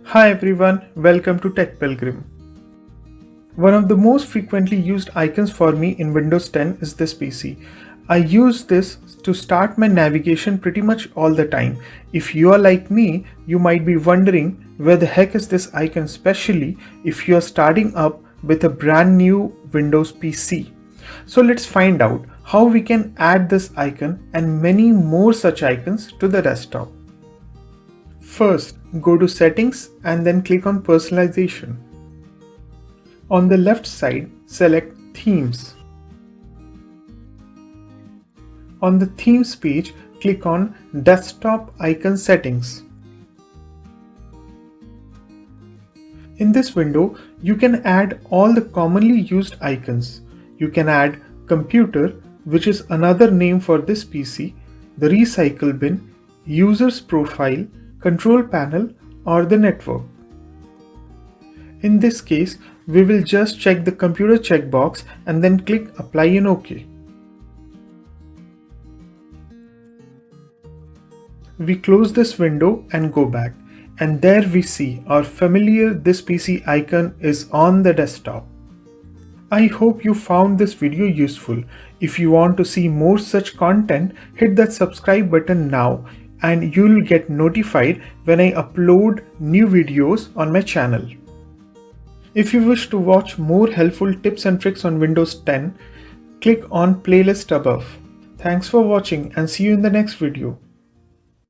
Hi everyone, welcome to techpilgrim. One of the most frequently used icons for me in Windows 10 is this PC. I use this to start my navigation pretty much all the time. If you are like me, you might be wondering where the heck is this icon, especially if you are starting up with a brand new Windows PC. So let's find out how we can add this icon and many more such icons to the desktop. First, go to Settings and then click on Personalization. On the left side, select Themes. On the Themes page, click on Desktop Icon Settings. In this window, you can add all the commonly used icons. You can add Computer, which is another name for this PC, the Recycle Bin, User's Profile, Control Panel, or the Network. In this case, we will just check the computer checkbox and then click Apply and OK. We close this window and go back, and there we see our familiar This PC icon is on the desktop. I hope you found this video useful. If you want to see more such content, hit that subscribe button now and you'll get notified when I upload new videos on my channel. If you wish to watch more helpful tips and tricks on Windows 10, click on playlist above. Thanks for watching and see you in the next video.